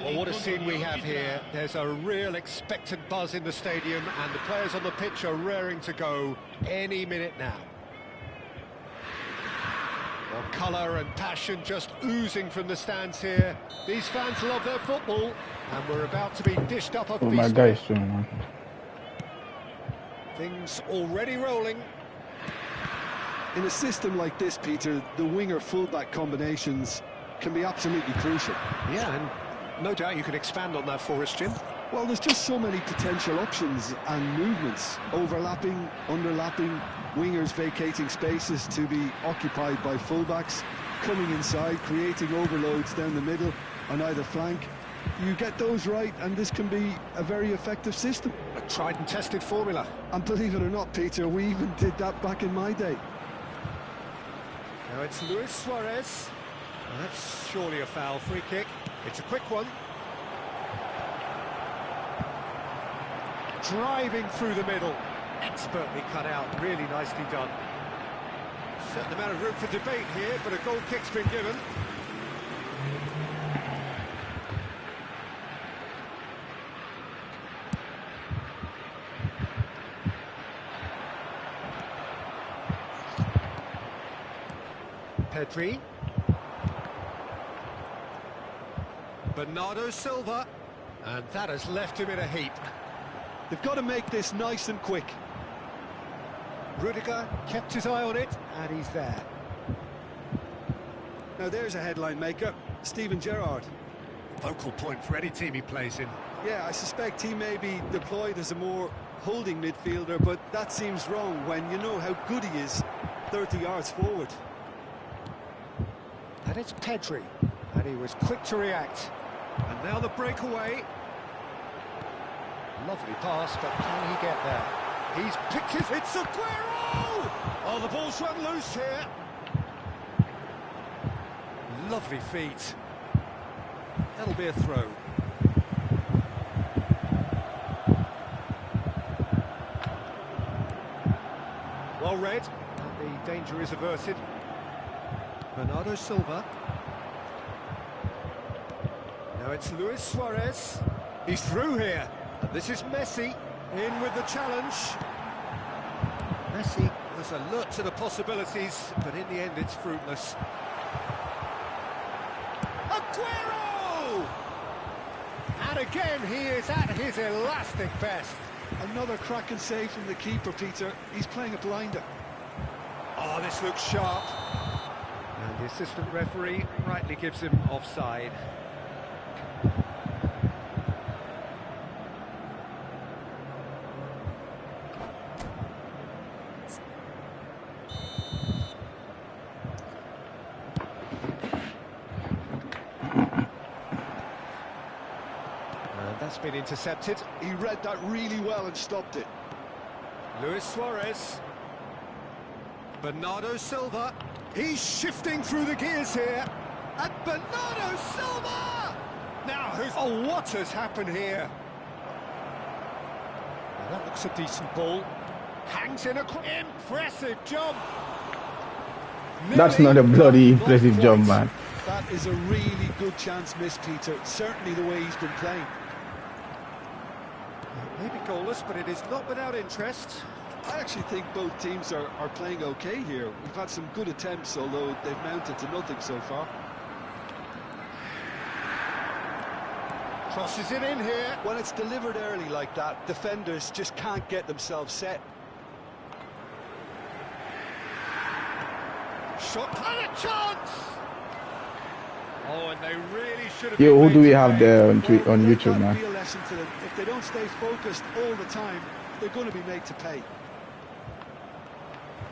Well, what a scene we have here. There's a real expectant buzz in the stadium, and the players on the pitch are raring to go any minute now. Well, colour and passion just oozing from the stands here. These fans love their football, and we're about to be dished up a feast. my guy's doing, man. Things already rolling. In a system like this, Peter, the winger-fullback combinations can be absolutely crucial. Yeah, and no doubt you can expand on that for us, Jim. Well, there's just so many potential options and movements. Overlapping, underlapping, wingers vacating spaces to be occupied by fullbacks, coming inside, creating overloads down the middle on either flank. You get those right, and this can be a very effective system. A tried and tested formula. And believe it or not, Peter, we even did that back in my day. Now it's Luis Suarez. That's surely a foul. Free kick. It's a quick one. Driving through the middle. Expertly cut out. Really nicely done. Certain amount of room for debate here, but a goal kick's been given. Pedri. Bernardo Silva, and that has left him in a heap. They've got to make this nice and quick. Rudiger kept his eye on it, and he's there. Now there's a headline maker, Steven Gerrard. Focal point for any team he plays in. Yeah, I suspect he may be deployed as a more holding midfielder, but that seems wrong when you know how good he is 30 yards forward. And it's Pedri, and he was quick to react. And now the breakaway. Lovely pass, but can he get there? He's picked his... It's Aguero! Oh, the ball's run loose here. Lovely feet. That'll be a throw. Well read, and the danger is averted. Bernardo Silva. Now it's Luis Suarez. He's through here. And this is Messi in with the challenge. Messi was alert to the possibilities, but in the end it's fruitless. Aguero! And again he is at his elastic best. Another cracking save from the keeper, Peter. He's playing a blinder. Oh, this looks sharp. And the assistant referee rightly gives him offside. That's been intercepted. He read that really well and stopped it. Luis Suarez. Bernardo Silva. He's shifting through the gears here. And Bernardo Silva! Now, oh, what has happened here? Well, that looks a decent ball. Hangs in a impressive jump. That's not a bloody impressive jump, man. That is a really good chance missed, Peter. Certainly the way he's been playing. Maybe goalless, but it is not without interest. I actually think both teams are playing okay here. We've had some good attempts, although they've mounted to nothing so far. Crosses it in here. When it's delivered early like that, defenders just can't get themselves set. Shot and a chance! Oh, and they really should have... Yo, who do we have there on YouTube, man? Be a lesson to them. If they don't stay focused all the time, they're going to be made to pay.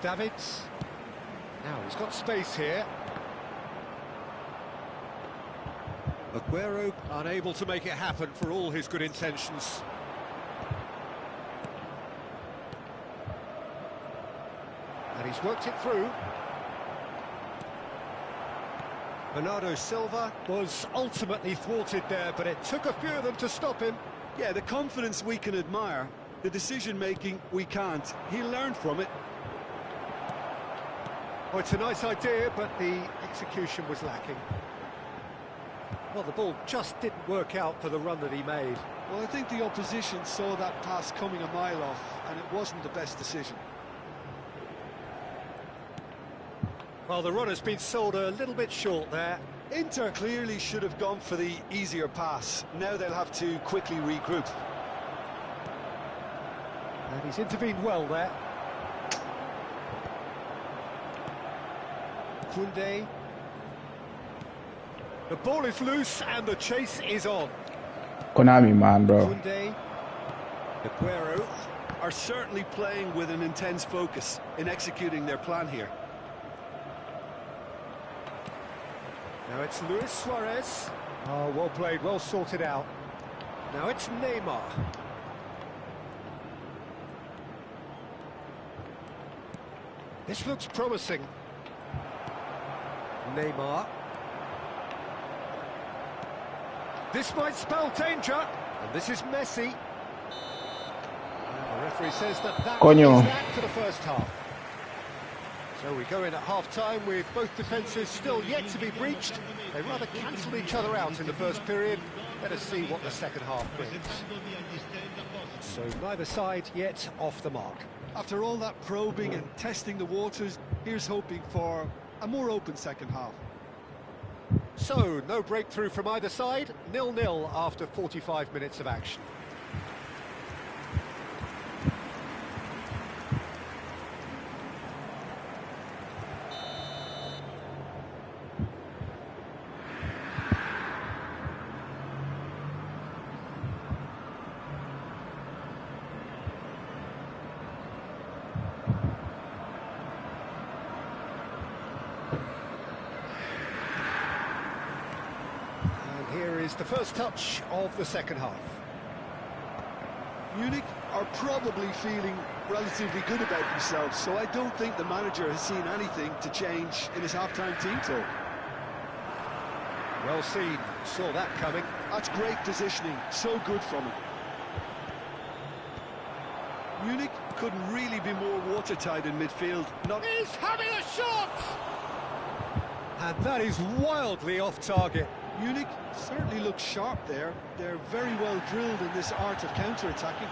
Davids. Now, he's got space here. Aguero unable to make it happen for all his good intentions. And he's worked it through. Bernardo Silva was ultimately thwarted there, but it took a few of them to stop him. Yeah, the confidence we can admire, the decision-making we can't. He'll learn from it. Oh, it's a nice idea, but the execution was lacking. Well, the ball just didn't work out for the run that he made. Well, I think the opposition saw that pass coming a mile off, and it wasn't the best decision. Well, the run has been sold a little bit short there. Inter clearly should have gone for the easier pass. Now they'll have to quickly regroup. And he's intervened well there. Koundé. The ball is loose and the chase is on. Konami, man, bro. Koundé. Aguero are certainly playing with an intense focus in executing their plan here. Now it's Luis Suarez. Oh, well played, well sorted out. Now it's Neymar. This looks promising. Neymar. This might spell danger. And this is Messi. The referee says that is that to the first half. So we go in at half-time with both defences still yet to be breached. They rather cancelled each other out in the first period. Let us see what the second half brings. So neither side yet off the mark. After all that probing and testing the waters, here's hoping for a more open second half. So, no breakthrough from either side, 0-0 after 45 minutes of action. Is the first touch of the second half. Munich are probably feeling relatively good about themselves, so I don't think the manager has seen anything to change in his half-time team talk. Well seen, saw that coming. That's great positioning, so good from him. Munich couldn't really be more watertight in midfield. He's having a shot! And that is wildly off target. Munich certainly looks sharp there. They're very well drilled in this art of counter-attacking.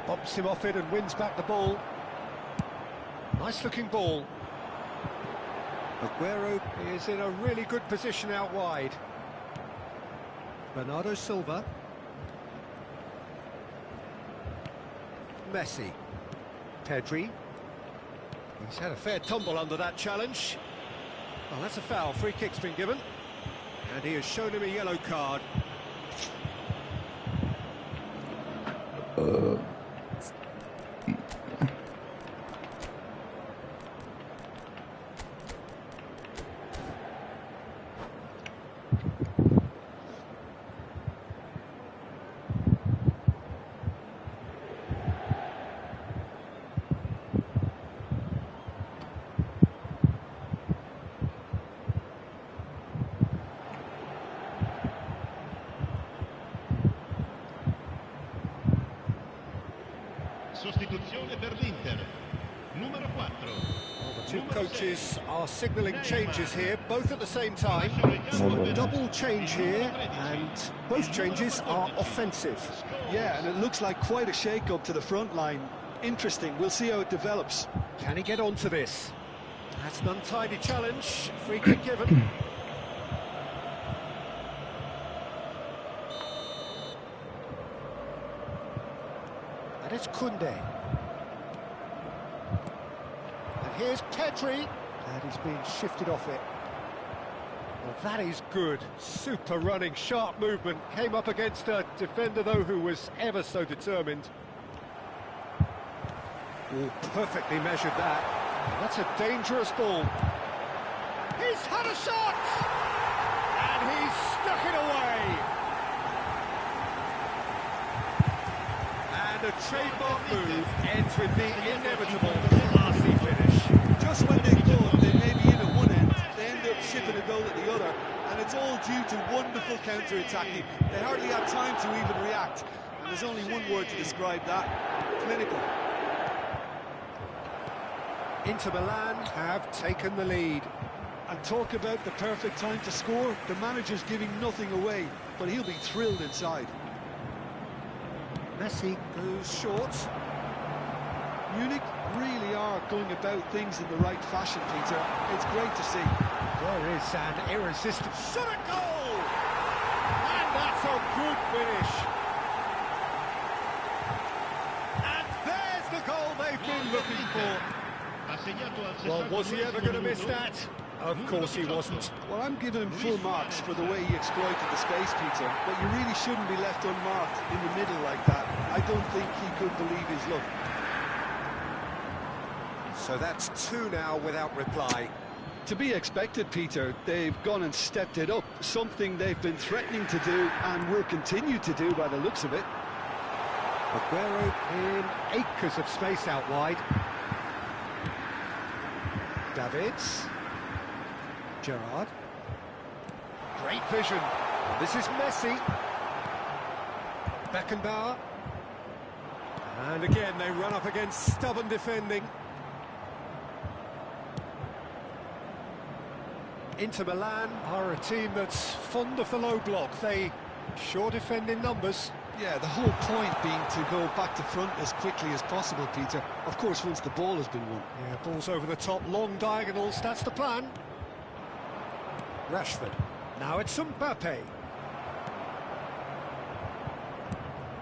Bumps him off it and wins back the ball. Nice looking ball. Aguero is in a really good position out wide. Bernardo Silva. Messi. Pedri. He's had a fair tumble under that challenge. Well, that's a foul. Free kick's been given. And he has shown him a yellow card. Sostituzione per l'Inter. Numero 4. Well, the two coaches are signalling changes here, both at the same time. Double change here, and both changes are offensive. Yeah, and it looks like quite a shake-up to the front line. Interesting, we'll see how it develops. Can he get onto this? That's an untidy challenge, free kick given. And it's Koundé. And here's Pedri. And he's being shifted off it. Well, that is good. Super running, sharp movement. Came up against a defender, though, who was ever so determined. Oh, perfectly measured that. That's a dangerous ball. He's had a shot! And he's stuck it away. And a trademark move ends with the inevitable classy finish. Just when they thought they may be in at one end, they end up shipping a goal at the other, and it's all due to wonderful counter-attacking. They hardly had time to even react, and there's only one word to describe that: clinical. Inter Milan have taken the lead. And talk about the perfect time to score. The manager's giving nothing away, but he'll be thrilled inside. Messi goes short. Munich really are going about things in the right fashion, Peter. It's great to see. There is an irresistible shot at goal! And that's a good finish. And there's the goal they've been looking for. Well, was he ever going to miss that? Of course he wasn't. Well, I'm giving him full marks for the way he exploited the space, Peter, but you really shouldn't be left unmarked in the middle like that. I don't think he could believe his luck. So that's two now without reply. To be expected, Peter. They've gone and stepped it up, something they've been threatening to do and will continue to do by the looks of it. Aguero in acres of space out wide. Davids. Gerrard. Great vision. This is Messi. Beckenbauer. And again they run up against stubborn defending. Inter Milan are a team that's fond of the low block. They sure defend in numbers. Yeah, the whole point being to go back to front as quickly as possible, Peter. Of course, once the ball has been won. Yeah, balls over the top, long diagonals, that's the plan. Rashford. Now it's Mbappe.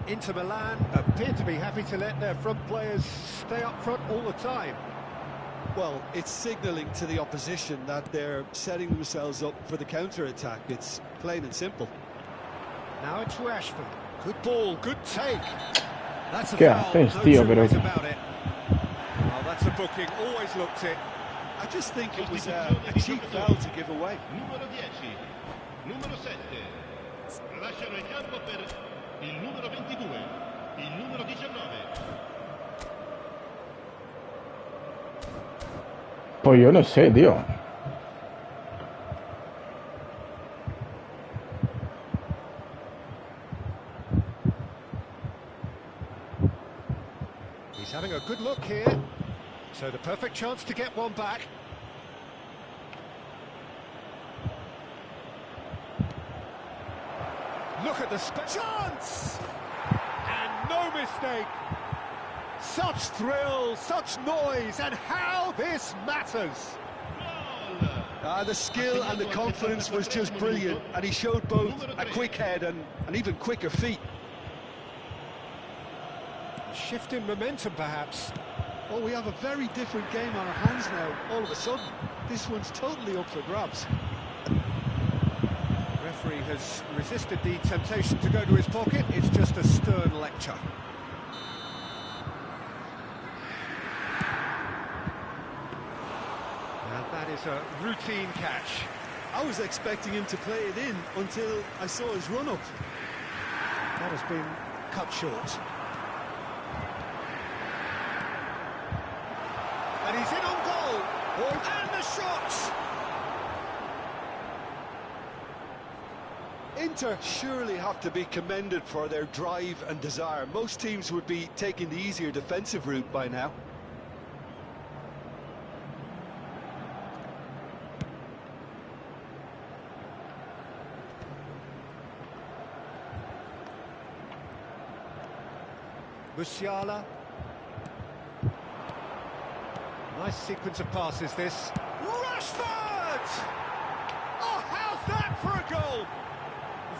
Inter Milan appear to be happy to let their front players stay up front all the time. Well, it's signalling to the opposition that they're setting themselves up for the counter-attack. It's plain and simple. Now it's Rashford. Good ball, good take. That's a Yeah, foul, thanks, no Theo, two ways but about it. Well, that's a booking, always looked it. I just think it was a cheap foul to give away. Numero 10, numero 7. Lasciano il campo per il numero 22, il numero 19. Pues yo no sé, tío. He's having a good look here. So the perfect chance to get one back. Look at the chance! And no mistake. Such thrill, such noise, and how this matters. The skill and the confidence was just brilliant, and he showed both a quick head and even quicker feet. A shift in momentum, perhaps. Well, we have a very different game on our hands now, all of a sudden. This one's totally up for grabs. The referee has resisted the temptation to go to his pocket. It's just a stern lecture. That is a routine catch. I was expecting him to play it in until I saw his run-up. That has been cut short. And he's in on goal. And the shot! Inter surely have to be commended for their drive and desire. Most teams would be taking the easier defensive route by now. Musiala. Nice sequence of passes, this. Rashford! Oh, how's that for a goal?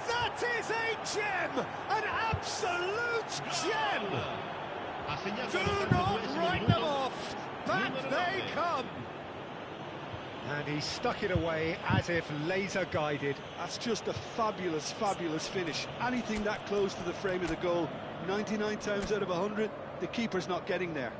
That is a gem! An absolute gem! Do not write them off! Back they come! And he stuck it away as if laser-guided. That's just a fabulous, fabulous finish. Anything that close to the frame of the goal, 99 times out of 100, the keeper's not getting there.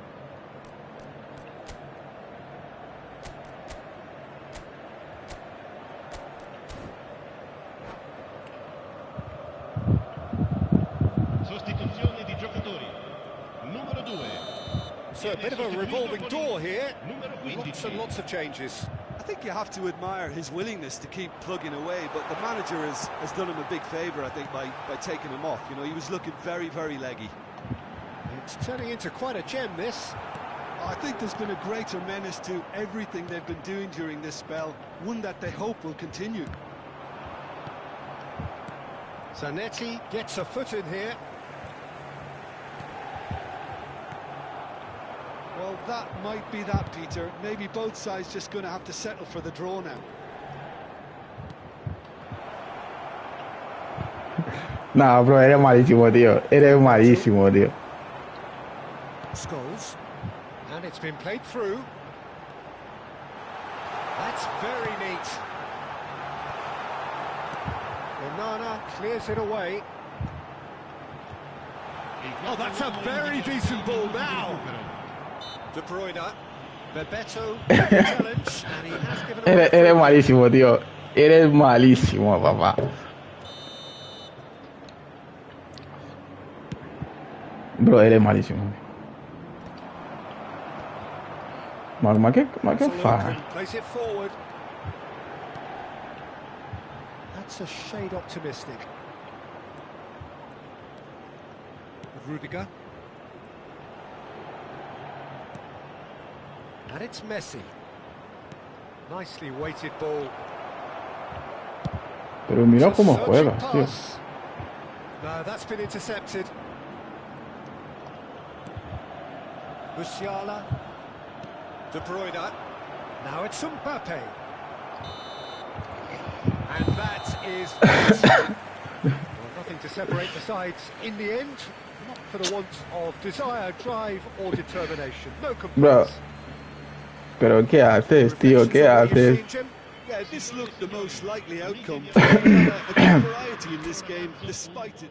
Sostituzione di giocatori. Numero 2. So a bit of a revolving door here. Lots and lots of changes. I think you have to admire his willingness to keep plugging away, but the manager has done him a big favour, I think, by taking him off. You know, he was looking very, very leggy. It's turning into quite a gem, this. I think there's been a greater menace to everything they've been doing during this spell, one that they hope will continue. Zanetti gets a foot in here. Well, that might be that, Peter. Maybe both sides just going to have to settle for the draw now. No, bro, eres malísimo, tío. Eres malísimo, tío. Scholes. And it's been played through. That's very neat. Onana clears it away. Oh, that's a very decent ball now. De Bruyne. Bebeto challenge, and he has given away. Eres malísimo, tío. Eres malísimo, papá. Bro, eres malísimo. Ma che fa? Plays it forward. That's a shade optimistic. Rudiger. And it's Messi. Nicely weighted ball. Pero mira cómo juega, tío. No, that's been intercepted. Musiala. De Bruyne. Now it's Mbappe. And that is well, nothing to separate the sides in the end. Not for the want of desire, drive or determination. No complaints. Pero ¿qué haces, tío? ¿Qué haces? Yeah, this looked the most likely outcome. A good variety in this game, despite it.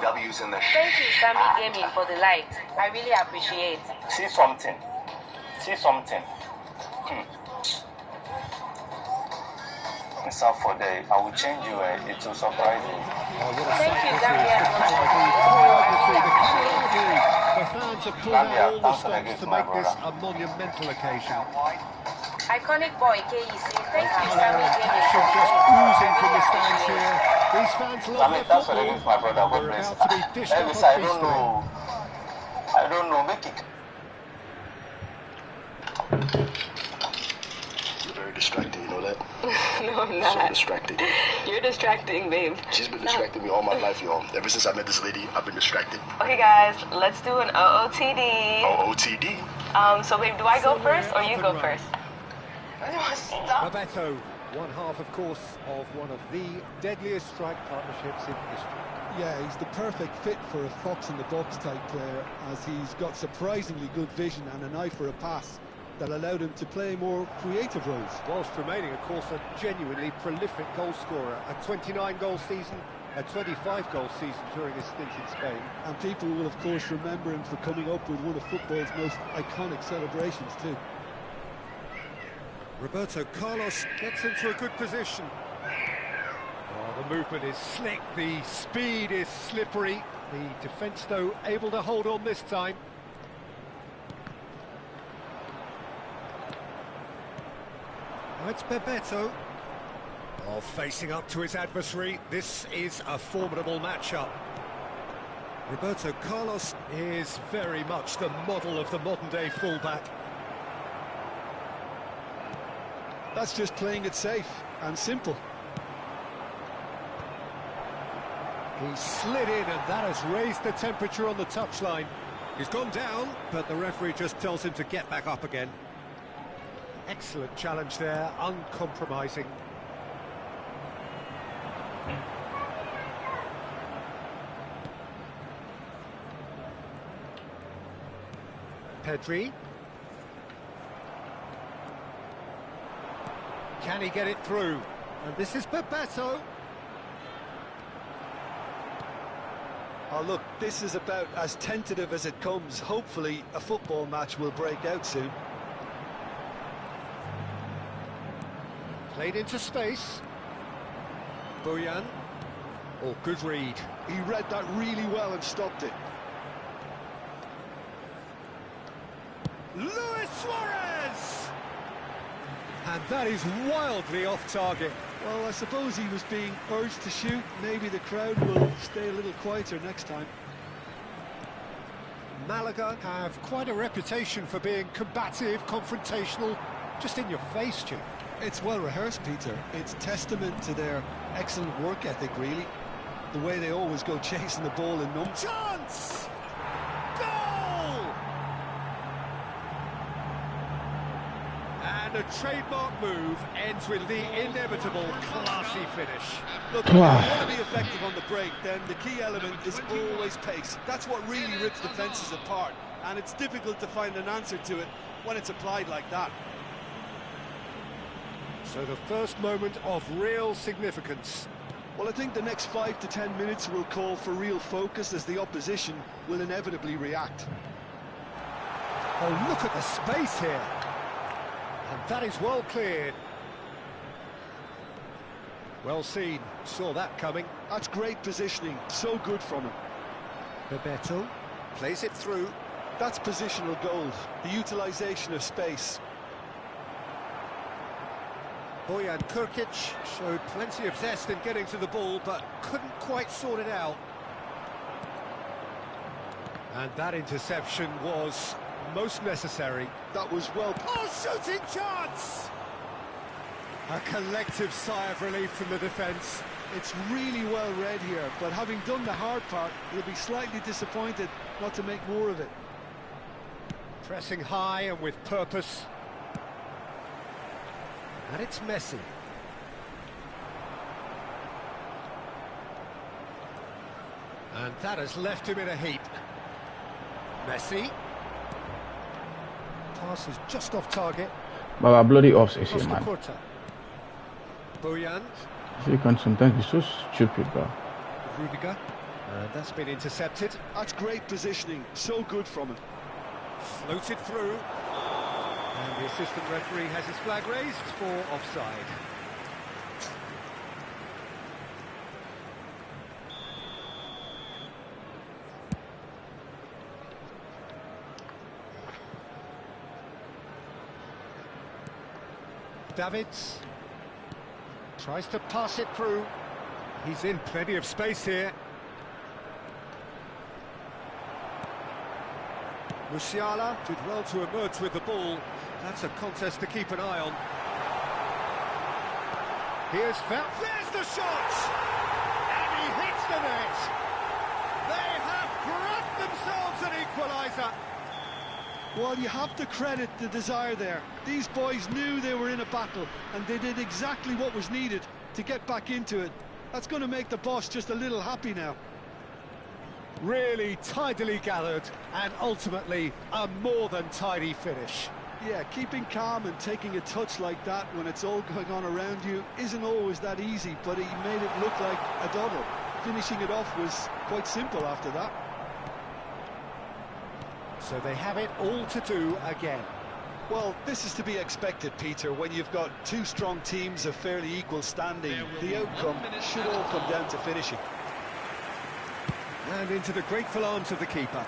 W's in the Thank you, Sammy Gaming, for the light. I really appreciate. See something. See something. It's up for day. I will change you. It will surprise you. Thank you, Gambia. The fans have pulled out all the stops to make this a monumental occasion. Iconic boy, KEC. Thank you, Sammy Gaming. Just oozing from the stands here. These fans love their That's football. against my brother. God They're bless. about to be dished up Elvis, on I don't know. I don't know. Make it. You're very distracting, you know that? No, I'm not. So distracting. You're distracting, babe. She's been distracting me all my life, y'all. Ever since I met this lady, I've been distracted. Okay, guys, let's do an OOTD. OOTD? So, babe, do I go first or you go first? Stop. Bebeto, one half, of course, of one of the deadliest strike partnerships in history. Yeah, he's the perfect fit for a fox-in-the-box type player, as he's got surprisingly good vision and an eye for a pass that allowed him to play more creative roles. Whilst remaining, of course, a genuinely prolific goal scorer. A 29-goal season, a 25-goal season during his stint in Spain. And people will, of course, remember him for coming up with one of football's most iconic celebrations, too. Roberto Carlos gets into a good position. Oh, the movement is slick, the speed is slippery. The defence, though, able to hold on this time. Now it's Bebeto. Oh, facing up to his adversary. This is a formidable matchup. Roberto Carlos is very much the model of the modern-day fullback. That's just playing it safe and simple. He slid in, and that has raised the temperature on the touchline. He's gone down, but the referee just tells him to get back up again. Excellent challenge there, uncompromising. Pedri. Can he get it through? And this is Bebeto. Oh, look, this is about as tentative as it comes. Hopefully, a football match will break out soon. Played into space. Boyan. Oh, good read. He read that really well and stopped it. Luis Suarez! And that is wildly off target. Well, I suppose he was being urged to shoot. Maybe the crowd will stay a little quieter next time. Malaga have quite a reputation for being combative, confrontational, just in your face, Jim. It's well rehearsed, Peter. It's testament to their excellent work ethic, really. The way they always go chasing the ball in numbers. Chance! Goal! And And a trademark move ends with the inevitable classy finish. Look, if you want to be effective on the break, then the key element is always pace. That's what really rips defences apart, and it's difficult to find an answer to it when it's applied like that. So the first moment of real significance. Well, I think the next 5 to 10 minutes will call for real focus as the opposition will inevitably react. Oh, look at the space here. And that is well cleared. Well seen, saw that coming. That's great positioning, so good from him. Bebeto plays it through. That's positional gold, the utilisation of space. Bojan Kurkic showed plenty of zest in getting to the ball, but couldn't quite sort it out. And that interception was most necessary. That was well... Oh, shooting chance! A collective sigh of relief from the defence. It's really well read here, but having done the hard part, he'll be slightly disappointed not to make more of it. Pressing high and with purpose. And it's Messi. And that has left him in a heap. Messi. Pass is just off target. Baba bloody offs is here, man. Bojan. You can sometimes be so stupid, bro. Rudiger. And that's been intercepted. That's great positioning, so good from him. Floated through. And the assistant referee has his flag raised for offside. Davids tries to pass it through. He's in plenty of space here. Musiala did well to emerge with the ball. That's a contest to keep an eye on. Here's there's the shot! And he hits the net! They have grabbed themselves an equaliser! Well, you have to credit the desire there. These boys knew they were in a battle, and they did exactly what was needed to get back into it. That's going to make the boss just a little happy now. Really tidily gathered, and ultimately a more than tidy finish. Yeah, keeping calm and taking a touch like that when it's all going on around you isn't always that easy, but he made it look like a double. Finishing it off was quite simple after that. So they have it all to do again. Well, this is to be expected, Peter, when you've got two strong teams of fairly equal standing. The outcome should all come down to finishing. And into the grateful arms of the keeper.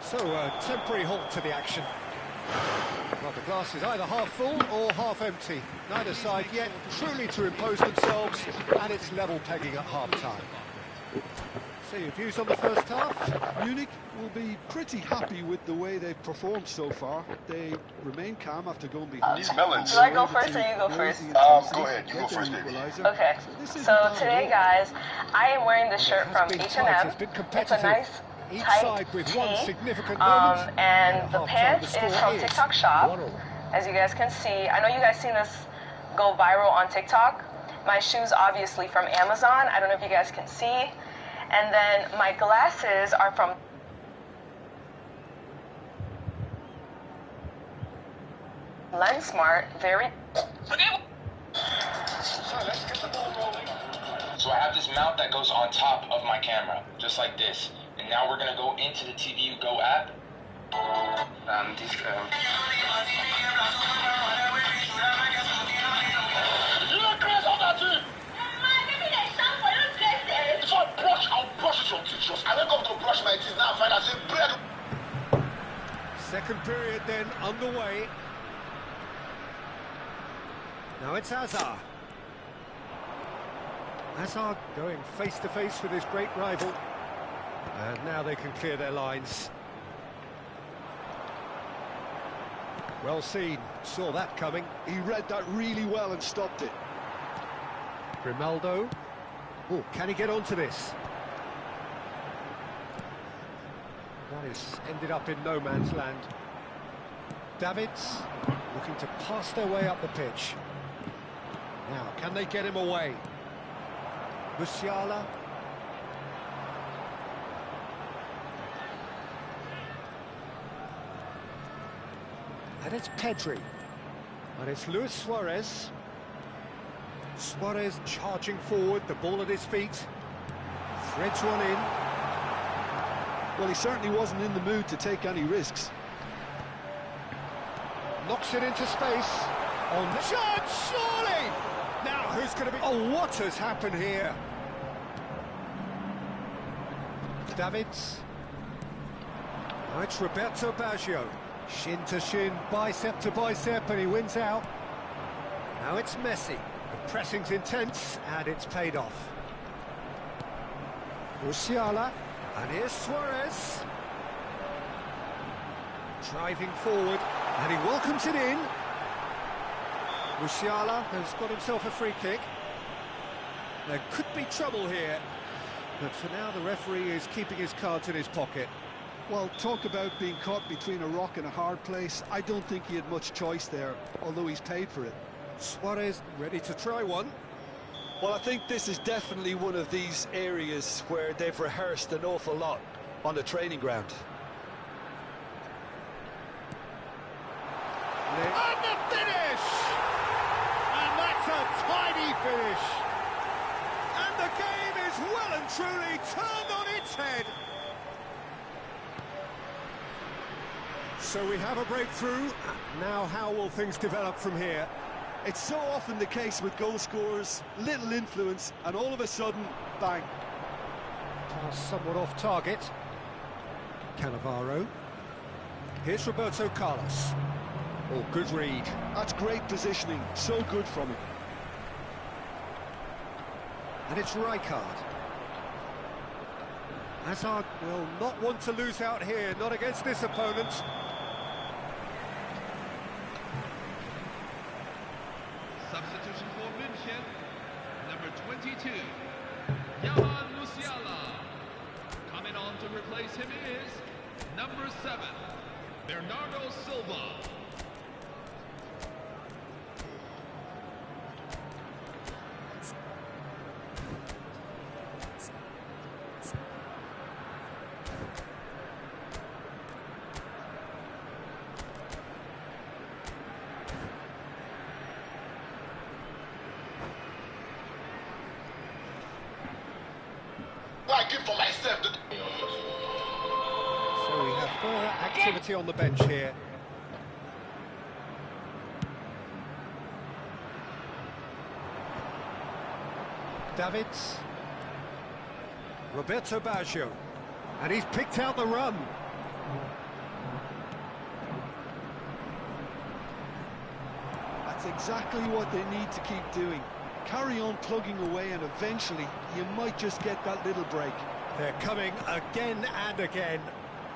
So a temporary halt to the action. Well, the glass is either half full or half empty. Neither side yet truly to impose themselves, and it's level pegging at half-time. So your views on the first half? Munich will be pretty happy with the way they've performed so far. They remain calm after going behind. These melons. Do I go first or you go first? Go ahead, you go first, baby. Okay, so today, guys, I am wearing this shirt from H&M. It's a nice, tight tee, and the pants is from TikTok Shop. As you guys can see, I know you guys seen this go viral on TikTok. My shoes, obviously, from Amazon. I don't know if you guys can see. And then my glasses are from LensSmart. Very. So let's get the ball rolling. So I have this mount that goes on top of my camera, just like this. And now we're gonna go into the TV Go app. Second period then underway. Now it's Hazard. Hazard going face to face with his great rival. And now they can clear their lines. Well seen, saw that coming. He read that really well and stopped it. Grimaldo. Oh, can he get onto this? That is ended up in no man's land. Davids looking to pass their way up the pitch. Now, can they get him away? Musiala. And it's Pedri. And it's Luis Suarez. Suarez charging forward, the ball at his feet. Threads one in. Well, he certainly wasn't in the mood to take any risks. Knocks it into space. On the shot, surely! Now, who's going to be... Oh, what has happened here? Davids. Now it's Roberto Baggio. Shin to shin, bicep to bicep, and he wins out. Now it's Messi. The pressing's intense, and it's paid off. Musiala, and here's Suarez. Driving forward, and he welcomes it in. Musiala has got himself a free kick. There could be trouble here, but for now the referee is keeping his cards in his pocket. Well, talk about being caught between a rock and a hard place. I don't think he had much choice there, although he's paid for it. Suarez ready to try one. Well, I think this is definitely one of these areas where they've rehearsed an awful lot on the training ground. And the finish! And that's a tidy finish! And the game is well and truly turned on its head! So we have a breakthrough. Now how will things develop from here? It's so often the case with goal scorers, little influence, and all of a sudden, bang. Pass somewhat off target. Cannavaro. Here's Roberto Carlos. Oh, good read. That's great positioning, so good from him. And it's Rijkaard. Hazard will not want to lose out here, not against this opponent. Substitution for München, number 22, Johan Musiala. Coming on to replace him is number 7, Bernardo Silva. So we have further activity on the bench here. Davids. Roberto Baggio. And he's picked out the run. That's exactly what they need to keep doing. Carry on plugging away, and eventually you might just get that little break. They're coming again and again.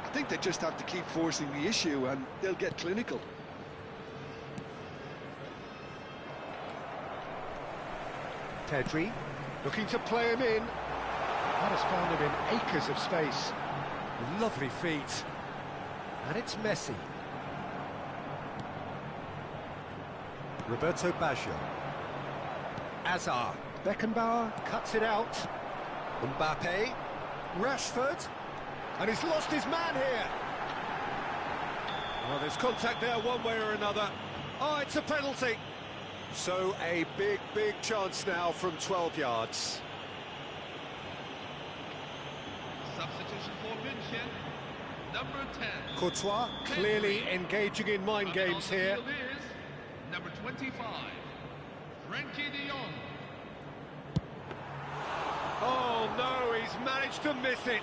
I think they just have to keep forcing the issue and they'll get clinical. Pedri looking to play him in. That has found him in acres of space. Lovely feet. And it's Messi. Roberto Baggio. Hazard. Beckenbauer cuts it out. Mbappe. Rashford. And he's lost his man here. Well, there's contact there one way or another. Oh, it's a penalty. So a big chance now from 12 yards. Substitution for München, number 10. Courtois clearly engaging in mind games here. Is number 25, Frankie de Jong. Oh no, he's managed to miss it.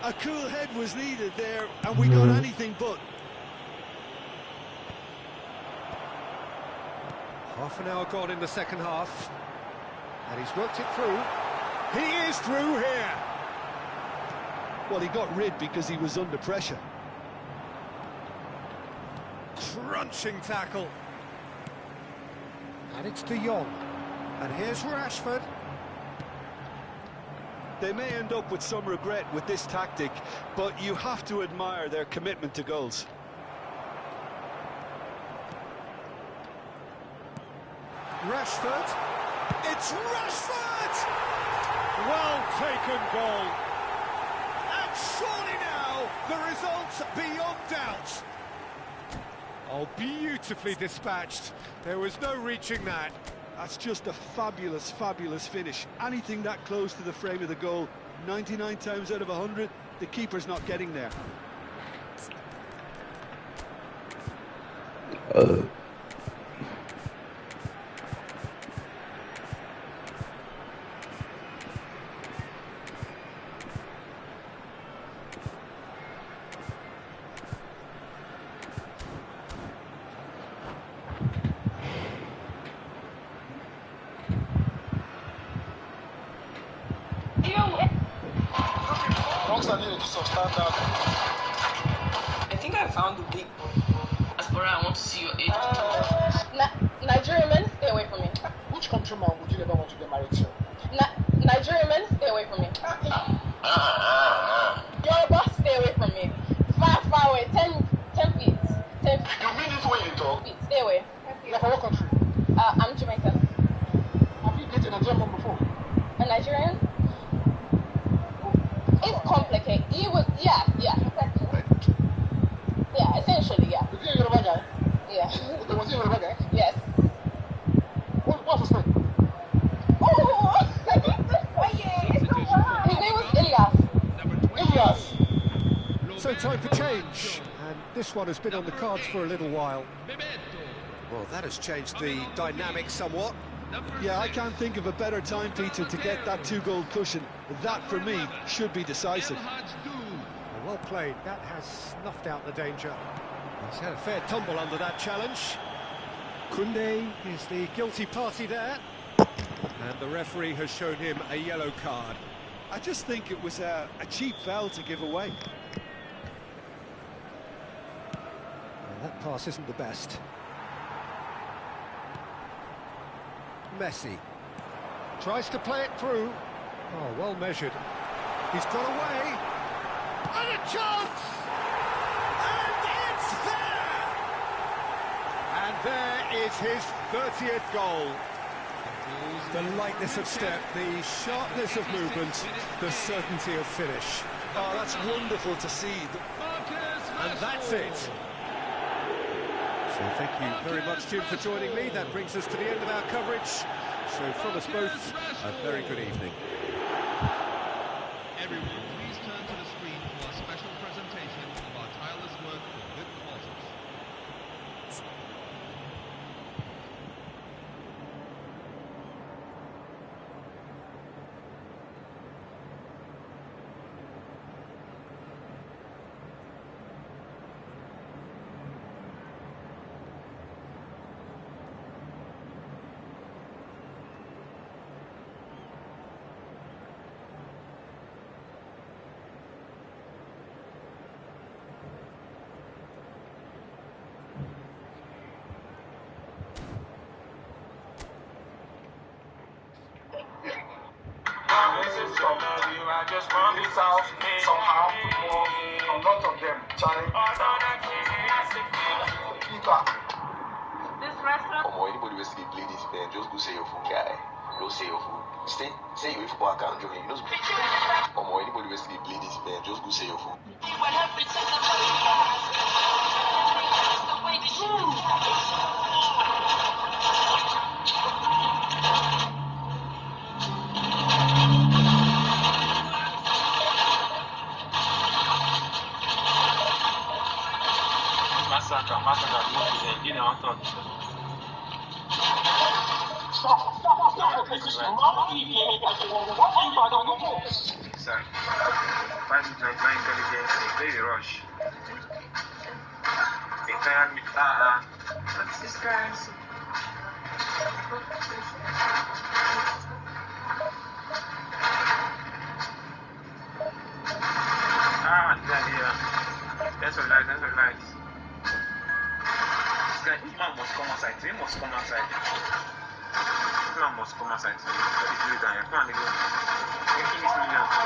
A cool head was needed there, and we got anything but. Half an hour gone in the second half. And he's worked it through. He is through here. Well, he got rid because he was under pressure. Crunching tackle. And it's De Jong. And here's Rashford. They may end up with some regret with this tactic, but you have to admire their commitment to goals. Rashford. It's Rashford! Well taken goal. And surely now, the result's beyond doubt. Oh, beautifully dispatched. There was no reaching that. That's just a fabulous, fabulous finish. Anything that close to the frame of the goal, 99 times out of 100, the keeper's not getting there. I think I found the big Aspara. I want to see your age. Nigerian men, stay away from me. Which countryman would you ever want to get married to? Nigerian men, stay away from me. Yoruba, stay away from me. Far, far away. 10 feet. 10 feet. You mean this way you talk? Feet. Stay away. You're from what country? I'm Jamaican. Have you dated a Nigerian before? A Nigerian? It's complicated. He was, yeah, essentially, yeah. Is he a Yoruba guy? Yeah. Was he a Yoruba guy? Yes. What's his name? Oh! His name was Ilyas. So time for change. And this one has been on the cards for a little while. Well, that has changed the dynamic somewhat. Yeah, I can't think of a better time, Peter, to get that 2-goal cushion. That, for me, should be decisive. Well played. That has snuffed out the danger. He's had a fair tumble under that challenge. Koundé is the guilty party there. And the referee has shown him a yellow card. I just think it was a cheap foul to give away. Well, that pass isn't the best. Messi tries to play it through. Oh, well measured. He's got away. And a chance! And it's there! And there is his 30th goal. The lightness of step, the sharpness of movement, the certainty of finish. Oh, that's wonderful to see. And that's it. So thank you very much, Jim, for joining me. That brings us to the end of our coverage. So from us both, a very good evening. Everyone, please turn to the screen for a special presentation of our tireless work for good causes. I just found this out somehow. A lot of them, Charlie. This restaurant? Anybody will play this band, just go say your food, guy. Don't say your food. Say your football account, join. Anybody will play this band, just go say your food. Sorry. Five minutes, my intelligence, they play the rush. They tired me. What's this guys? That's all right, This guy, this man must come outside. He must come outside. This man must come outside. This later, I can't go. Making this million.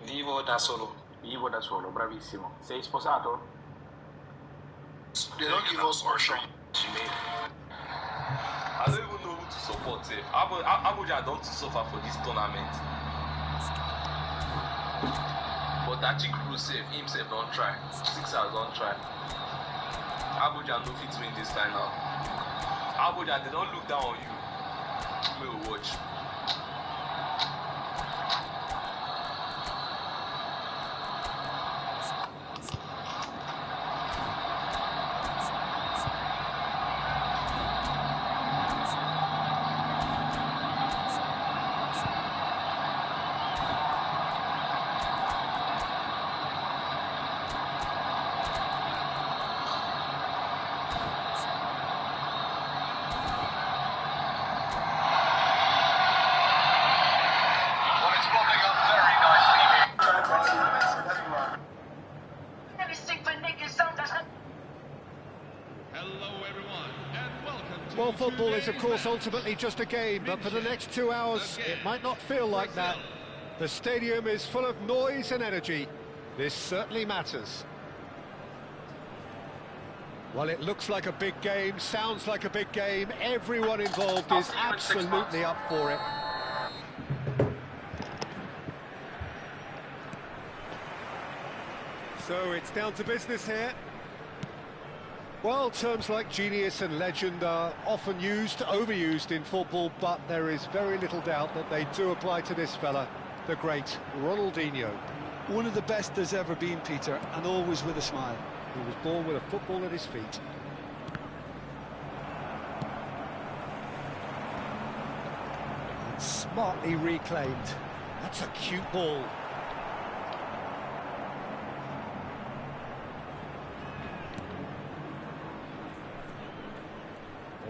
Vivo da solo, bravissimo. Sei sposato? They don't give us option. I don't even know who to support. Abuja don't suffer for this tournament. But that chick who save himself don't try. 6 hours don't try. Abuja no fit win this final. Abuja, they don't look down on you. We will watch. Well, football is, of course, ultimately just a game, but for the next 2 hours, it might not feel like that. The stadium is full of noise and energy. This certainly matters. Well, it looks like a big game, sounds like a big game. Everyone involved is absolutely up for it. So it's down to business here. Well, terms like genius and legend are often used, overused in football, but there is very little doubt that they do apply to this fella, the great Ronaldinho. One of the best there's ever been, Peter, and always with a smile. He was born with a football at his feet. And smartly reclaimed. That's a cute ball.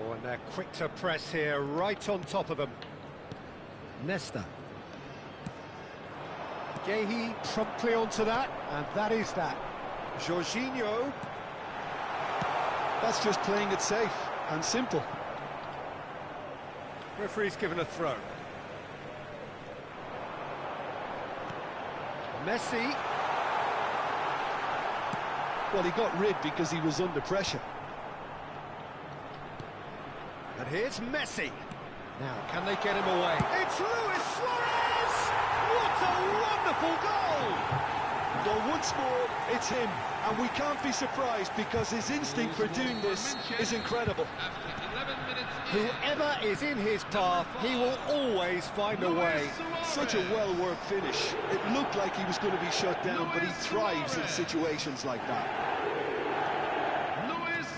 Oh, and they're quick to press here, right on top of them. Nesta. Gehi promptly onto that, and that is that. Jorginho. That's just playing it safe and simple. Referee's given a throw. Messi. Well, he got rid because he was under pressure. And here's Messi. Now, can they get him away? It's Luis Suarez! What a wonderful goal! Well, once more, it's him. And we can't be surprised because his instinct for doing this is incredible. Whoever is in his path, he will always find a way. Such a well-worked finish. It looked like he was going to be shut down, but he thrives in situations like that.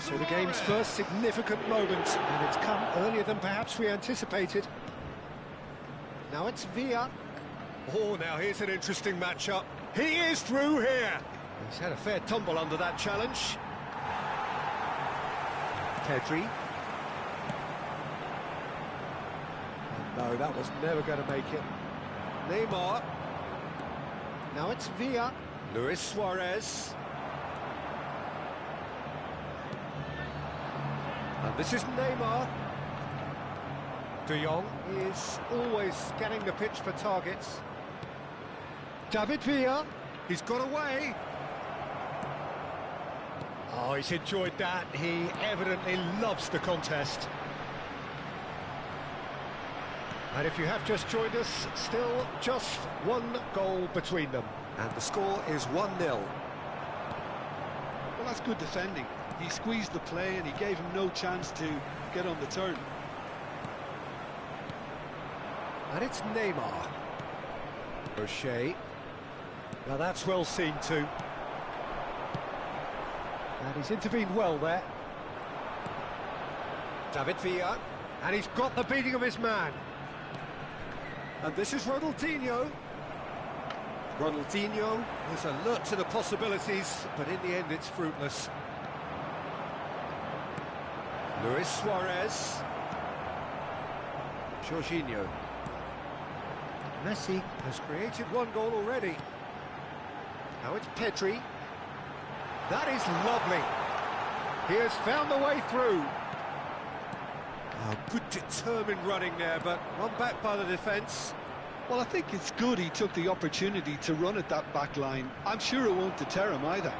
So the game's first significant moment, and it's come earlier than perhaps we anticipated. Now it's Villa. Oh, now here's an interesting matchup. He is through here. He's had a fair tumble under that challenge. Pedri. And no, that was never going to make it. Neymar. Now it's Villa. Luis Suarez. And this is Neymar. De Jong is always scanning the pitch for targets. David Villa, he's got away. Oh, he's enjoyed that. He evidently loves the contest. And if you have just joined us, still just one goal between them. And the score is 1-0. Well, that's good defending. He squeezed the play and he gave him no chance to get on the turn. And it's Neymar. O'Shea. Now that's well seen too. And he's intervened well there. David Villa. And he's got the beating of his man. And this is Ronaldinho. Ronaldinho is alert to the possibilities, but in the end it's fruitless. Luis Suarez. Jorginho. Messi has created one goal already. Now it's Pedri. That is lovely. He has found the way through. Oh, good determined running there, but run back by the defence. Well, I think it's good he took the opportunity to run at that back line. I'm sure it won't deter him either.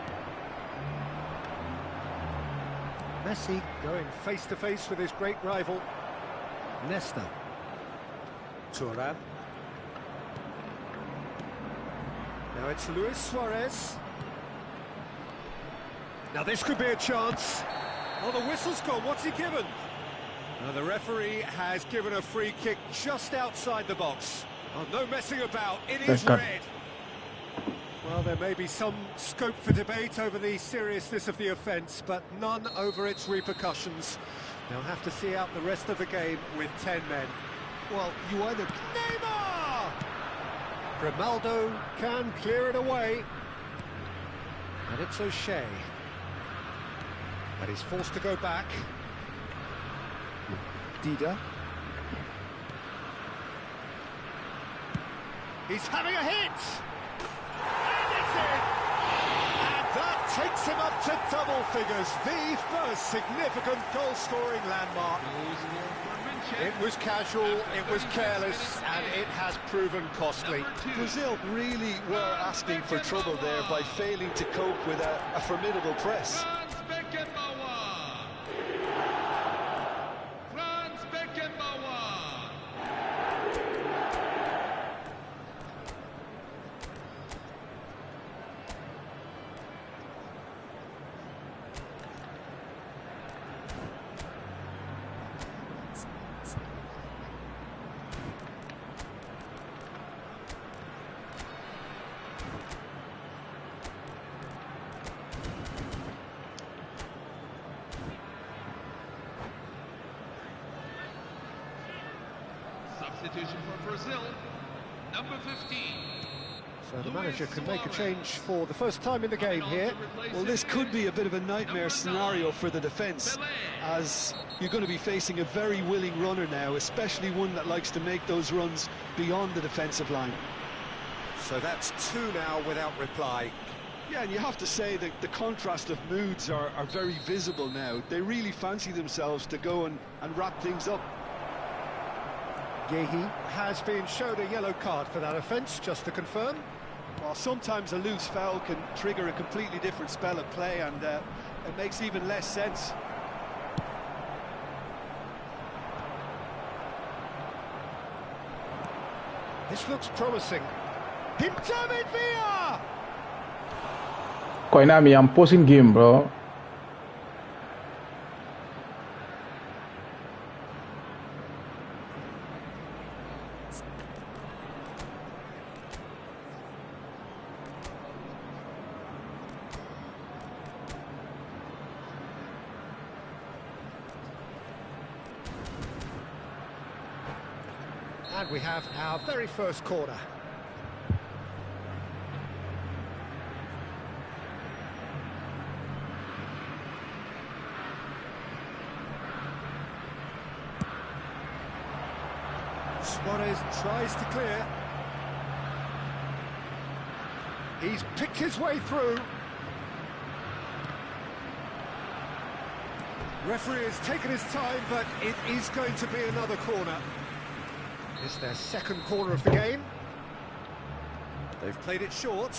Messi going face-to-face with his great rival. Nesta. Thuram. Now it's Luis Suarez. Now this could be a chance. Oh, the whistle's gone. What's he given? Now the referee has given a free kick just outside the box. Oh, no messing about. It is red. Well, there may be some scope for debate over the seriousness of the offence, but none over its repercussions. They'll have to see out the rest of the game with 10 men. Well, you either... Neymar! Grimaldo can clear it away. And it's O'Shea. But he's forced to go back. Dida. He's having a hit! And it's in! And that takes him up to double figures. The first significant goal-scoring landmark. It was casual, it was careless, and it has proven costly. Brazil really were asking for trouble there by failing to cope with a formidable press. Substitution for Brazil, number 15. So the manager can make a change for the first time in the game here. Well, this could be a bit of a nightmare scenario for the defence, as you're going to be facing a very willing runner now, especially one that likes to make those runs beyond the defensive line. So that's two now without reply. Yeah, and you have to say that the contrast of moods are very visible now. They really fancy themselves to go and wrap things up. Yehi has been shown a yellow card for that offence, just to confirm. Well, sometimes a loose foul can trigger a completely different spell of play, and it makes even less sense. This looks promising. David Villa! Koinami, I'm posting game, bro. And we have our very first corner. Suarez tries to clear. He's picked his way through. Referee has taken his time, but it is going to be another corner. It's their second corner of the game. They've played it short.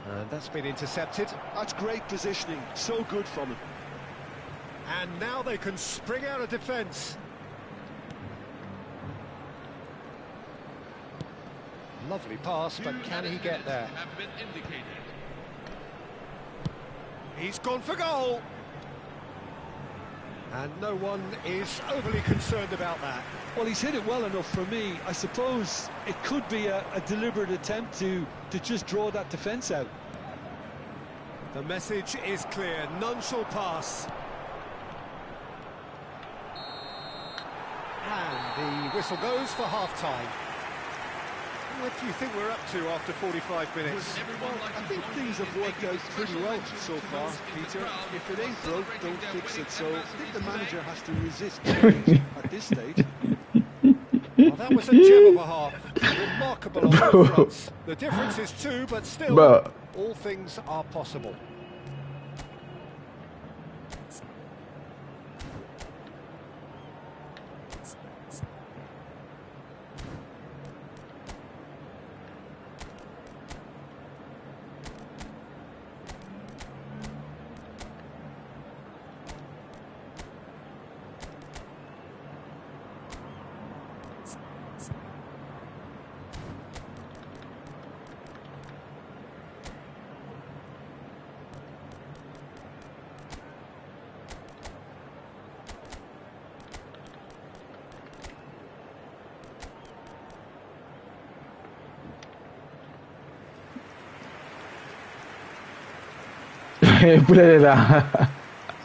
And that's been intercepted. That's great positioning, so good from him. And now they can spring out of defence. Lovely pass, but can he get there? He's gone for goal. And no one is overly concerned about that. Well, he's hit it well enough for me. I suppose it could be a deliberate attempt to just draw that defence out. The message is clear, none shall pass. And the whistle goes for half-time. What do you think we're up to after 45 minutes? Well, I think things have worked out pretty well so far, Peter. If it ain't broke, don't fix it. So I think the manager has to resist change at this stage. Well, that was a gem of a half. Remarkable on all fronts. The difference is 2, but still, all things are possible.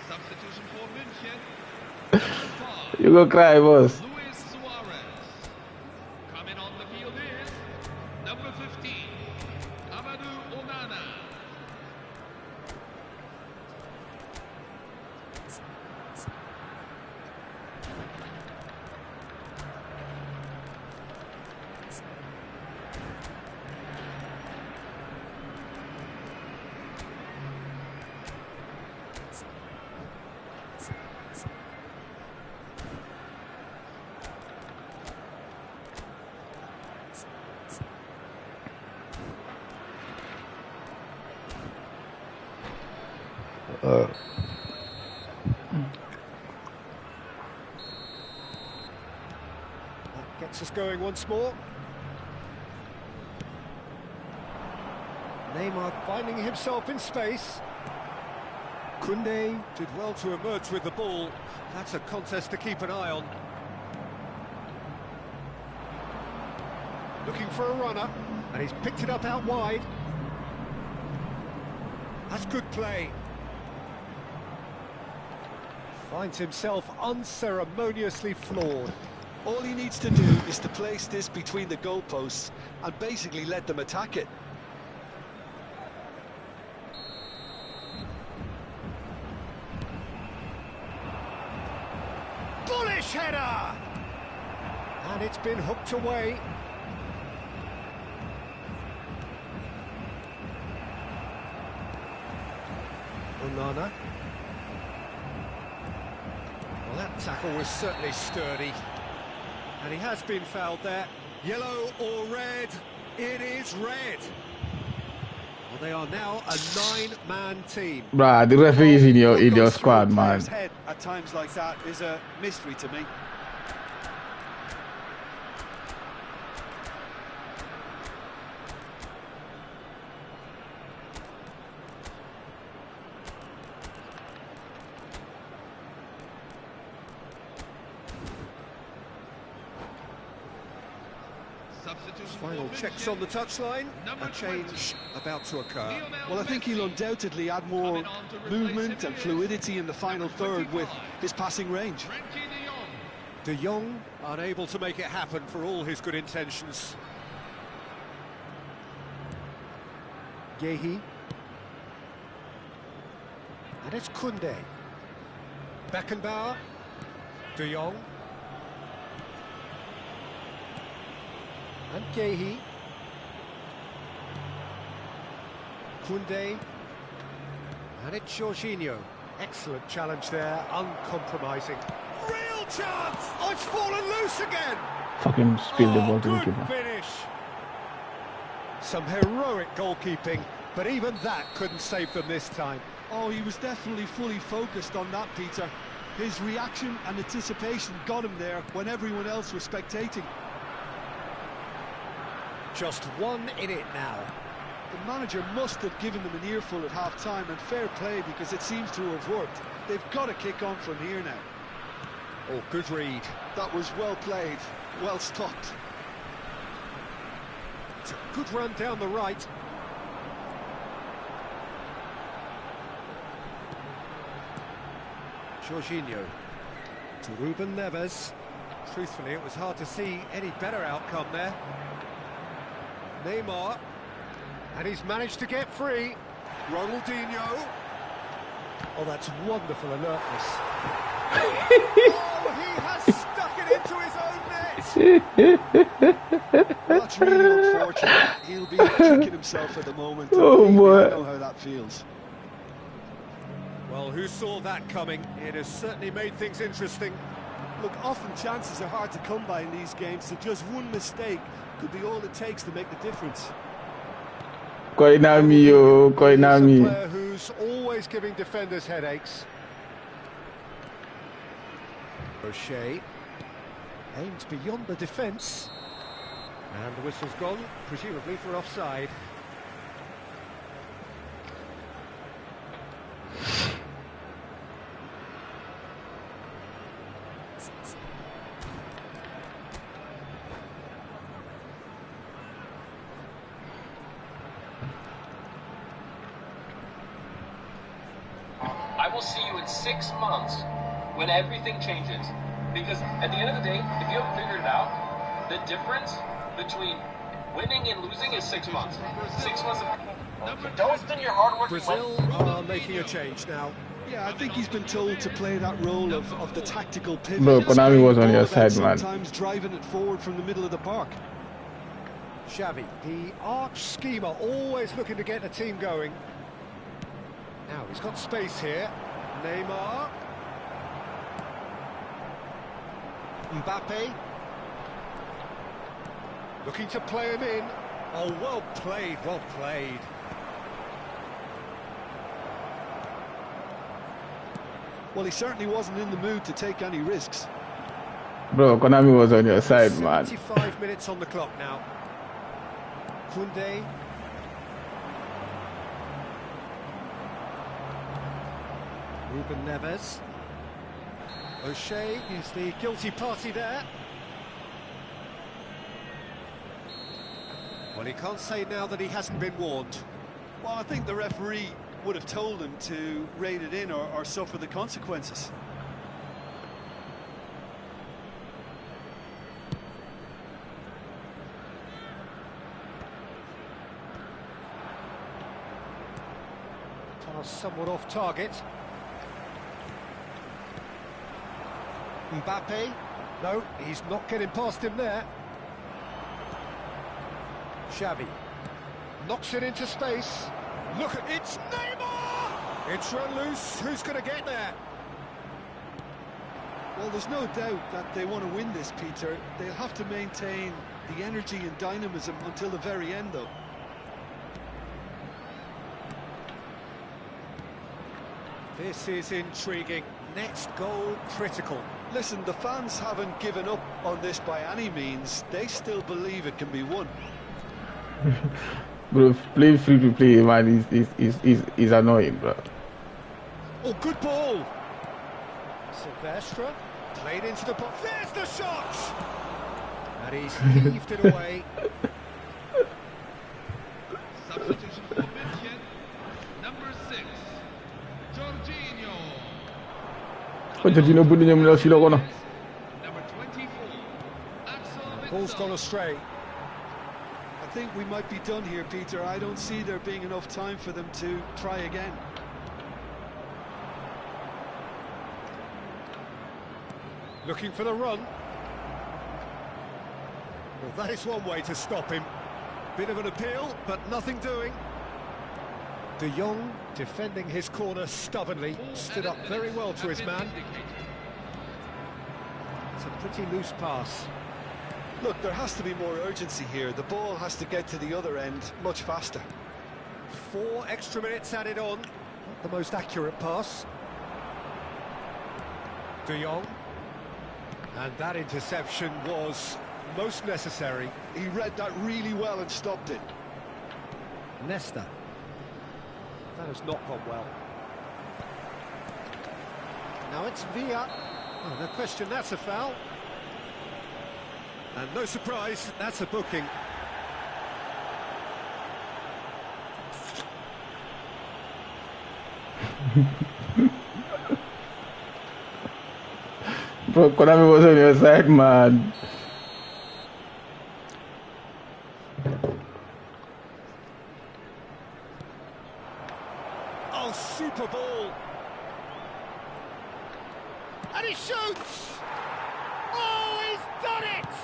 Substitution for München. You go cry, boss. Luis Suarez. Coming on the field is number 15, Amadou Onana. That gets us going once more. Neymar finding himself in space. Koundé did well to emerge with the ball. That's a contest to keep an eye on. Looking for a runner, and he's picked it up out wide. That's good play. Finds himself unceremoniously floored. All he needs to do is to place this between the goalposts and basically let them attack it. Bullish header! And it's been hooked away. Onana. Well, that tackle was certainly sturdy. And he has been fouled there. Yellow or red? It is red. Well, they are now a 9-man team. Bruh, the referee is in your squad, man. Head at times like that is a mystery to me. Final checks on the touchline. A change about to occur. Well, I think he'll undoubtedly add more movement and fluidity in the final third with his passing range. De Jong unable to make it happen for all his good intentions. Guéhi. And it's Koundé. Beckenbauer. De Jong. And Guéhi. Koundé. And it's Jorginho. Excellent challenge there, uncompromising. Real chance! Oh, it's fallen loose again! Fucking spilled the ball to the Good keeper. finish. Some heroic goalkeeping, but even that couldn't save them this time. Oh, he was definitely fully focused on that, Peter. His reaction and anticipation got him there when everyone else was spectating. Just one in it now. The manager must have given them an earful at half-time, and fair play because it seems to have worked. They've got to kick on from here now. Oh, good read. That was well played, well stopped. It's a good run down the right. Jorginho to Ruben Neves. Truthfully, it was hard to see any better outcome there. Neymar. And he's managed to get free. Ronaldinho. Oh, that's wonderful alertness. Oh, he has stuck it into his own net. Well, that's really unfortunate. He'll be kicking himself at the moment. Oh, boy. I know how that feels. Well, who saw that coming? It has certainly made things interesting. Look, often chances are hard to come by in these games, so just one mistake could be all it takes to make the difference. Koinami, yo, He's a Koinami. player who's always giving defenders headaches. O'Shea aims beyond the defence. And the whistle's gone, presumably for offside. I will see you in 6 months when everything changes. Because at the end of the day, if you haven't figured it out, the difference between winning and losing is 6 months. 6 months of... Don't spend your hard work. Brazil are making a change now. Yeah, I think he's been told to play that role of the tactical pivot. Bro, Konami was on your side, man. Sometimes driving it forward from the middle of the park. Xavi, the arch schemer, always looking to get the team going. Now, he's got space here. Neymar. Mbappe. Looking to play him in. Oh, well played, well played. Well, he certainly wasn't in the mood to take any risks. Bro, Konami was on your side, man. 75 minutes on the clock now. Koundé. Ruben Neves. O'Shea is the guilty party there. Well, he can't say now that he hasn't been warned. Well, I think the referee would have told him to rein it in or suffer the consequences. Pass somewhat off target. Mbappe. No, he's not getting past him there. Xavi knocks it into space. Look at it's Neymar! It's run loose. Who's going to get there? Well, there's no doubt that they want to win this, Peter. They'll have to maintain the energy and dynamism until the very end, though. This is intriguing. Next goal critical. Listen, the fans haven't given up on this by any means. They still believe it can be won. Bro, play free to play, man. Is annoying, bro. Oh, good ball. Silvestre played into the box. There's the shot! And he's heaved it away. Substitution for München, number 6, Jorginho. Jorginho bunyi nyamlo silo kono. Number 24, Axel Ball's gone astray. I think we might be done here, Peter. I don't see there being enough time for them to try again. Looking for the run. Well, that is one way to stop him. Bit of an appeal, but nothing doing. De Jong defending his corner stubbornly, stood up very well to his man. It's a pretty loose pass. Look, there has to be more urgency here. The ball has to get to the other end much faster. 4 extra minutes added on. Not the most accurate pass. De Jong. And that interception was most necessary. He read that really well and stopped it. Nesta. That has not gone well. Now it's Villa. Oh, no question, that's a foul. And no surprise, that's a booking. Bro, Konami was on your side, man. he shoots! Oh, he's done it!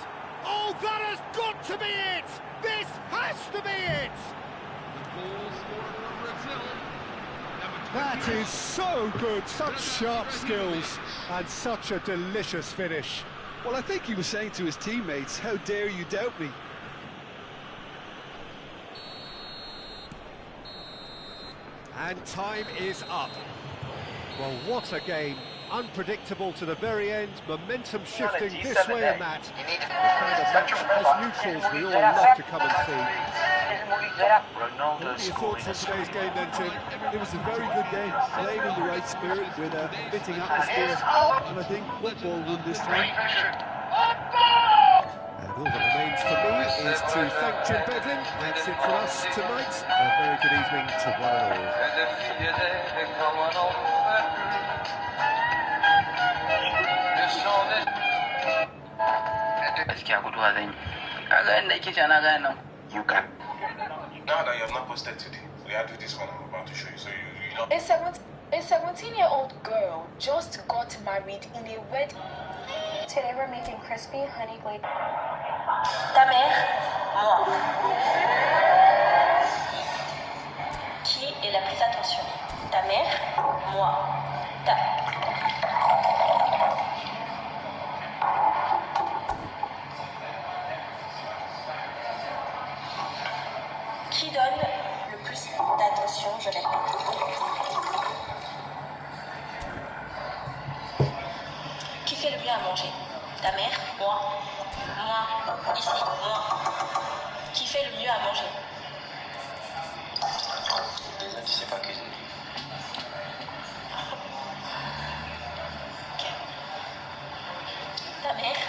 Oh, that has got to be it! This has to be it! That is so good, such sharp skills, and such a delicious finish. Well, I think he was saying to his teammates, how dare you doubt me? And time is up. Well, what a game. Unpredictable to the very end, momentum shifting this way and that. The kind of match as neutrals we all love to come and see. What are your thoughts on today's game then, Jim? It was a very good game, played in the right spirit with a fitting atmosphere, and I think football won this time. And all that remains for me is to thank Jim Bedlin. That's it for us tonight. A very good evening to one and all. You can. Now that you have not posted today, we have to do this one I'm about to show you. So you know. A 17-year-old girl just got married in a wedding. Today we're making crispy honey glazed. Ta mère, moi. Qui est la plus attention? Ta mère, moi. Qui donne le plus d'attention, je répète. Qui fait le mieux à manger? Ta mère? Moi. Moi. Ici, moi. Qui fait le mieux à manger? Tu sais pas cuisiner. Ta mère?